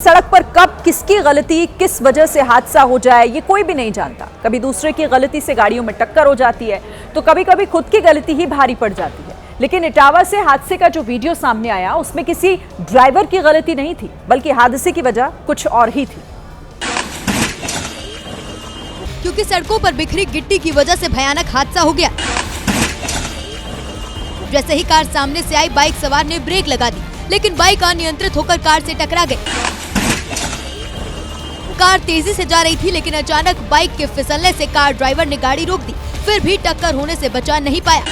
सड़क पर कब किसकी गलती, किस वजह से हादसा हो जाए ये कोई भी नहीं जानता। कभी दूसरे की गलती से गाड़ियों में टक्कर हो जाती है तो कभी कभी खुद की गलती ही भारी पड़ जाती है। लेकिन इटावा से हादसे का जो वीडियो सामने आया उसमें किसी ड्राइवर की गलती नहीं थी, बल्कि हादसे की वजह कुछ और ही थी। क्योंकि सड़कों पर बिखरी गिट्टी की वजह से भयानक हादसा हो गया। जैसे ही कार सामने से आई, बाइक सवार ने ब्रेक लगा दी, लेकिन बाइक अनियंत्रित होकर कार से टकरा गई। कार तेजी से जा रही थी, लेकिन अचानक बाइक के फिसलने से कार ड्राइवर ने गाड़ी रोक दी, फिर भी टक्कर होने से बचा नहीं पाया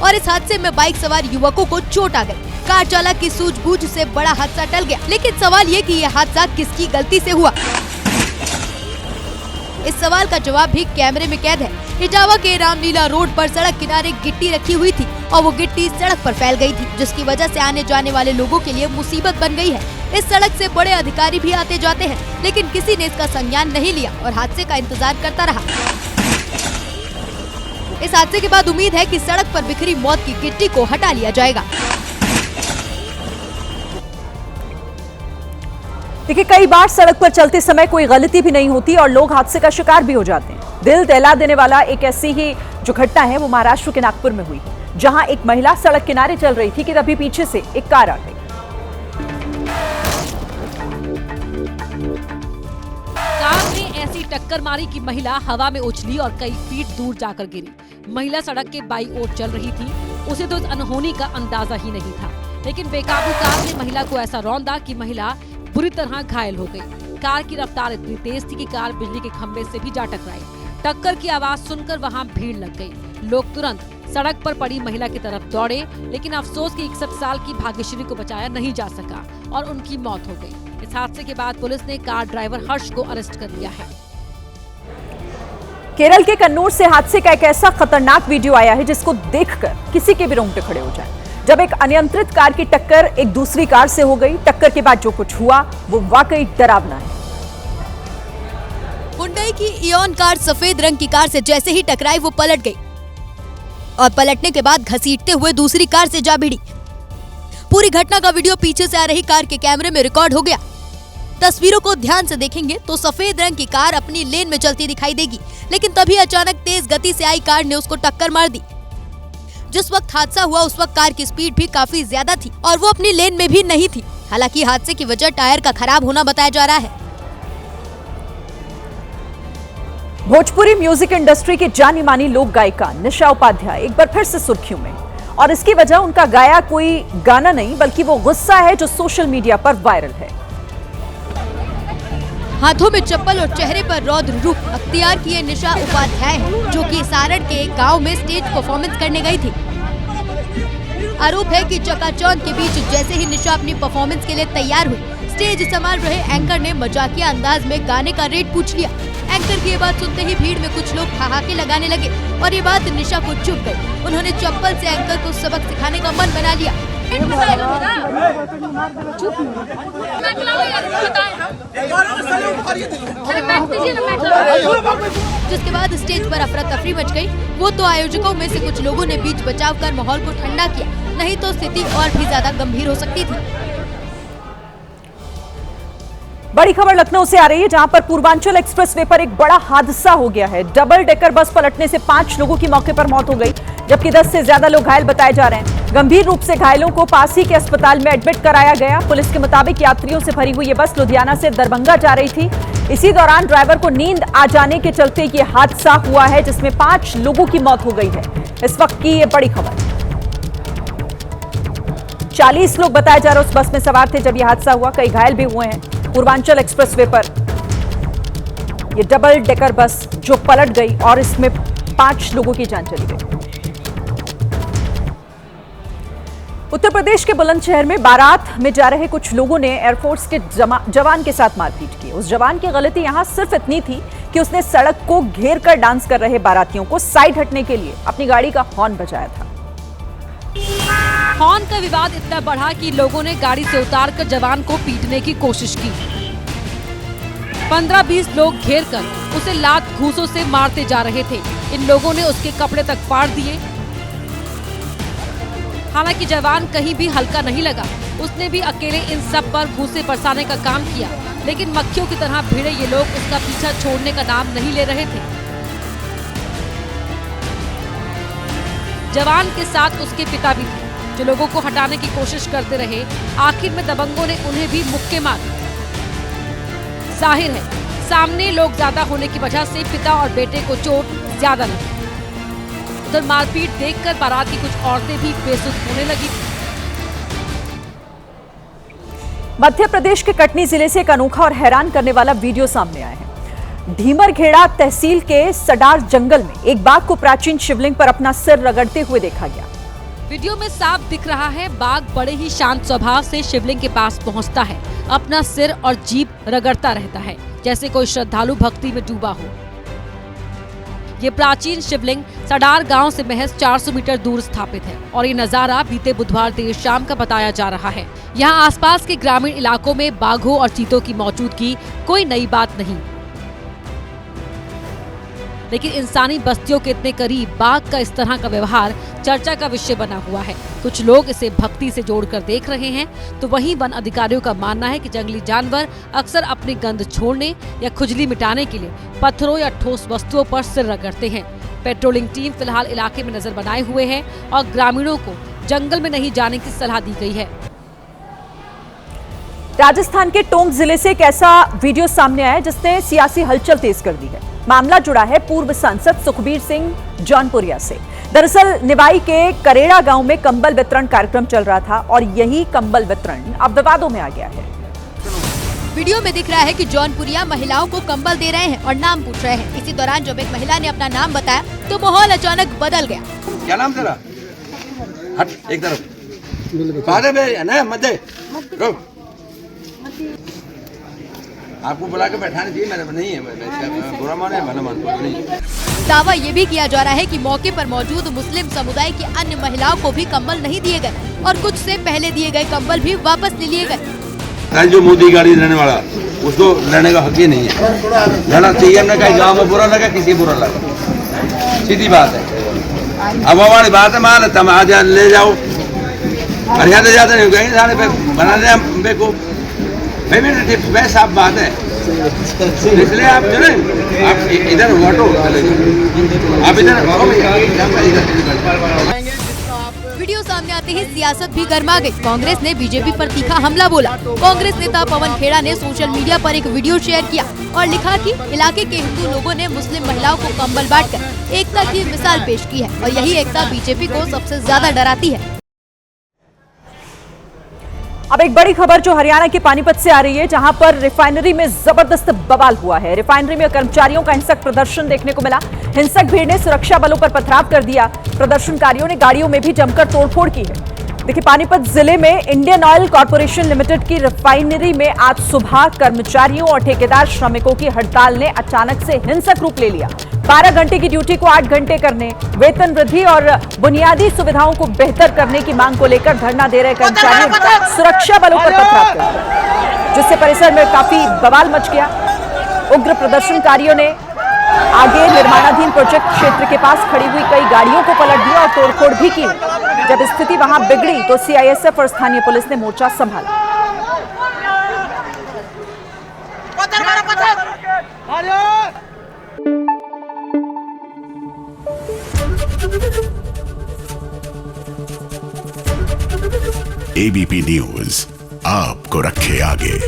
और इस हादसे में बाइक सवार युवकों को चोट आ गई। कार चालक की सूझबूझ से बड़ा हादसा टल गया, लेकिन सवाल ये कि यह हादसा किसकी गलती से हुआ, इस सवाल का जवाब भी कैमरे में कैद है। इटावा के रामलीला रोड पर सड़क किनारे गिट्टी रखी हुई थी और वो गिट्टी सड़क पर फैल गई थी, जिसकी वजह से आने जाने वाले लोगों के लिए मुसीबत बन गई है। इस सड़क से बड़े अधिकारी भी आते जाते हैं, लेकिन किसी ने इसका संज्ञान नहीं लिया और हादसे का इंतजार करता रहा। इस हादसे के बाद उम्मीद है कि सड़क पर बिखरी मौत की गिट्टी को हटा लिया जाएगा। देखिए, कई बार सड़क पर चलते समय कोई गलती भी नहीं होती और लोग हादसे का शिकार भी हो जाते हैं। दिल दहला देने वाला एक ऐसी ही जो घटना है वो महाराष्ट्र के नागपुर में हुई, जहां एक महिला सड़क किनारे चल रही थी कि तभी पीछे से एक कार आ गई। कार ने ऐसी टक्कर मारी कि महिला हवा में उछली और कई फीट दूर जाकर गिरी। महिला सड़क के बाईं ओर चल रही थी, उसे तो इस अनहोनी का अंदाजा ही नहीं था, लेकिन बेकाबू कार ने महिला को ऐसा रौंदा कि महिला बुरी तरह घायल हो गई। कार की रफ्तार इतनी तेज थी कि कार बिजली के खंभे से भी जा टकराई। टक्कर की आवाज सुनकर वहां भीड़ लग गई। लोग तुरंत सड़क पर पड़ी महिला की तरफ दौड़े, लेकिन अफसोस कि 61 साल की भाग्यश्री को बचाया नहीं जा सका और उनकी मौत हो गई। इस हादसे के बाद पुलिस ने कार ड्राइवर हर्ष को अरेस्ट कर लिया है। केरल के कन्नौर से हादसे का एक ऐसा खतरनाक वीडियो आया है जिसको देखकर किसी के भी रोंगटे खड़े हो जाए। जब एक अनियंत्रित कार की टक्कर एक दूसरी कार से हो गई, टक्कर के बाद जो कुछ हुआ वो वाकई डरावना है। हुंडई की इओन कार सफेद रंग की कार से जैसे ही टकराई वो पलट गई और पलटने के बाद घसीटते हुए दूसरी कार से जा भिड़ी। पूरी घटना का वीडियो पीछे से आ रही कार के कैमरे में रिकॉर्ड हो गया। तस्वीरों को ध्यान से देखेंगे तो सफेद रंग की कार अपनी लेन में चलती दिखाई देगी, लेकिन तभी अचानक तेज गति से आई कार ने उसको टक्कर मार दी। जिस वक्त हादसा हुआ उस वक्त कार की स्पीड भी काफी ज्यादा थी और वो अपनी लेन में भी नहीं थी। हालांकि हादसे की वजह टायर का खराब होना बताया जा रहा है। भोजपुरी म्यूजिक इंडस्ट्री की जानी मानी लोक गायिका निशा उपाध्याय एक बार फिर से सुर्खियों में, और इसकी वजह उनका गाया कोई गाना नहीं बल्कि वो गुस्सा है जो सोशल मीडिया पर वायरल है। हाथों में चप्पल और चेहरे पर रौद्र रूप अख्तियार किए निशा उपाध्याय हैं, जो कि सारण के एक गांव में स्टेज परफॉर्मेंस करने गई थी। आरोप है कि चकाचौंध के बीच जैसे ही निशा अपनी परफॉर्मेंस के लिए तैयार हुई, स्टेज संभाल रहे एंकर ने मजाकिया अंदाज में गाने का रेट पूछ लिया। एंकर की ये बात सुनते ही भीड़ में कुछ लोग ठहाके लगाने लगे और ये बात निशा को चुभ गई। उन्होंने चप्पल से एंकर को सबक सिखाने का मन बना लिया। जिसके बाद स्टेज पर अफरा तफरी मच गई। वो तो आयोजकों में से कुछ लोगों ने बीच बचाव कर माहौल को ठंडा किया, नहीं तो स्थिति और भी ज्यादा गंभीर हो सकती थी। बड़ी खबर लखनऊ से आ रही है, जहां पर पूर्वांचल एक्सप्रेसवे पर एक बड़ा हादसा हो गया है। डबल डेकर बस पलटने से 5 लोगों की मौके पर मौत हो गई, जबकि 10 से ज्यादा लोग घायल बताए जा रहे हैं। गंभीर रूप से घायलों को पास ही के अस्पताल में एडमिट कराया गया। पुलिस के मुताबिक यात्रियों से भरी हुई ये बस लुधियाना से दरभंगा जा रही थी। इसी दौरान ड्राइवर को नींद आ जाने के चलते ये हादसा हुआ है, जिसमें 5 लोगों की मौत हो गई है। इस वक्त की ये बड़ी खबर। 40 लोग बताया जा रहा है उस बस में सवार थे जब यह हादसा हुआ। कई घायल भी हुए हैं। पूर्वांचल एक्सप्रेसवे पर ये डबल डेकर बस जो पलट गई और इसमें 5 लोगों की जान चली गई। उत्तर प्रदेश के बुलंदशहर में बारात में जा रहे कुछ लोगों ने एयरफोर्स के जवान के साथ मारपीट की। उस जवान की गलती यहां सिर्फ इतनी थी कि उसने सड़क को घेर कर डांस कर रहे बारातियों को साइड हटने के लिए अपनी गाड़ी का हॉर्न बजाया था। हॉर्न का विवाद इतना बढ़ा कि लोगों ने गाड़ी से उतारकर जवान को पीटने की कोशिश की। 15-20 लोग घेर कर उसे लात घूंसों से मारते जा रहे थे। इन लोगों ने उसके कपड़े तक फाड़ दिए। हालांकि जवान कहीं भी हल्का नहीं लगा। उसने भी अकेले इन सब पर भूसे बरसाने का काम किया, लेकिन मक्खियों की तरह भिड़े ये लोग उसका पीछा छोड़ने का नाम नहीं ले रहे थे। जवान के साथ उसके पिता भी थे, जो लोगों को हटाने की कोशिश करते रहे। आखिर में दबंगों ने उन्हें भी मुक्के मारे। जाहिर है, सामने लोग ज्यादा होने की वजह से पिता और बेटे को चोट ज्यादा लगी। उधर मारपीट देखकर बारात की कुछ औरतें भी बेसुध होने लगी थी। मध्य प्रदेश के कटनी जिले से एक अनोखा और हैरान करने वाला वीडियो सामने आया है। ढीमरखेड़ा तहसील के सडार जंगल में एक बाघ को प्राचीन शिवलिंग पर अपना सिर रगड़ते हुए देखा गया। वीडियो में साफ दिख रहा है, बाघ बड़े ही शांत स्वभाव से शिवलिंग के पास पहुंचता है, अपना सिर और जीभ रगड़ता रहता है, जैसे कोई श्रद्धालु भक्ति में डूबा हो। ये प्राचीन शिवलिंग सडार गांव से महज 400 मीटर दूर स्थापित है और ये नजारा बीते बुधवार देर शाम का बताया जा रहा है। यहाँ आसपास के ग्रामीण इलाकों में बाघों और चीतों की मौजूदगी कोई नई बात नहीं, लेकिन इंसानी बस्तियों के इतने करीब बाघ का इस तरह का व्यवहार चर्चा का विषय बना हुआ है। कुछ लोग इसे भक्ति से जोड़कर देख रहे हैं, तो वहीं वन अधिकारियों का मानना है कि जंगली जानवर अक्सर अपनी गंध छोड़ने या खुजली मिटाने के लिए पत्थरों या ठोस वस्तुओं पर सिर रगड़ते हैं। पेट्रोलिंग टीम फिलहाल इलाके में नजर बनाए हुए है और ग्रामीणों को जंगल में नहीं जाने की सलाह दी गई है। राजस्थान के टोंक जिले से एक ऐसा वीडियो सामने आया जिसने सियासी हलचल तेज कर दी है। मामला जुड़ा है पूर्व सांसद सुखबीर सिंह जौनपुरिया से। दरअसल निवाई के करेड़ा गांव में कंबल वितरण कार्यक्रम चल रहा था और यही कंबल वितरण अब विवादों में आ गया है। वीडियो में दिख रहा है कि जौनपुरिया महिलाओं को कंबल दे रहे हैं और नाम पूछ रहे हैं। इसी दौरान जब एक महिला ने अपना नाम बताया तो माहौल अचानक बदल गया। क्या नाम तेरा? हट एक तरफ। आपको बुला के बैठाने चाहिए, मैंने नहीं है, बुरा माने भला मानता नहीं। दावा ये भी किया जा रहा है कि मौके पर मौजूद मुस्लिम समुदाय की अन्य महिलाओं को भी कंबल नहीं दिए गए और कुछ से पहले दिए गए कंबल भी वापस ले लिए गए। जो मोदी गाड़ी रहने वाला उसको रहने का हक ही नहीं है। रहना चाहिए, हमने कहा गाँव में बुरा लगा, किसी बुरा लगा, सीधी बात है। अब हमारी बात है, मान लेता आज ले जाओ, हरियाणा जाते नहीं कहीं सारे पे बना दे बेको साफ बात है। इसलिए आप चले, आप इधर हटो, आप इधर। वीडियो सामने आते ही सियासत भी गर्मा गई। कांग्रेस ने बीजेपी पर तीखा हमला बोला। कांग्रेस नेता पवन खेड़ा ने सोशल मीडिया पर एक वीडियो शेयर किया और लिखा कि इलाके के हिंदू लोगों ने मुस्लिम महिलाओं को कंबल बांटकर एकता की मिसाल पेश की है और यही एकता बीजेपी को सबसे ज्यादा डराती है। अब एक बड़ी खबर जो हरियाणा के पानीपत से आ रही है, जहां पर रिफाइनरी में जबरदस्त बवाल हुआ है। रिफाइनरी में कर्मचारियों का हिंसक प्रदर्शन देखने को मिला। हिंसक भीड़ ने सुरक्षा बलों पर पथराव कर दिया। प्रदर्शनकारियों ने गाड़ियों में भी जमकर तोड़फोड़ की है। देखिए, पानीपत जिले में इंडियन ऑयल कॉर्पोरेशन लिमिटेड की रिफाइनरी में आज सुबह कर्मचारियों और ठेकेदार श्रमिकों की हड़ताल ने अचानक से हिंसक रूप ले लिया। 12 घंटे की ड्यूटी को 8 घंटे करने, वेतन वृद्धि और बुनियादी सुविधाओं को बेहतर करने की मांग को लेकर धरना दे रहे कर्मचारियों ने सुरक्षा बलों पर पथराव कर दिया, जिससे परिसर में काफी बवाल मच गया। उग्र प्रदर्शनकारियों ने आगे निर्माणाधीन प्रोजेक्ट क्षेत्र के पास खड़ी हुई कई गाड़ियों को पलट दिया और तोड़फोड़ भी की। जब स्थिति वहां बिगड़ी तो सीआईएसएफ और स्थानीय पुलिस ने मोर्चा संभाला। एबीपी न्यूज आपको रखे आगे।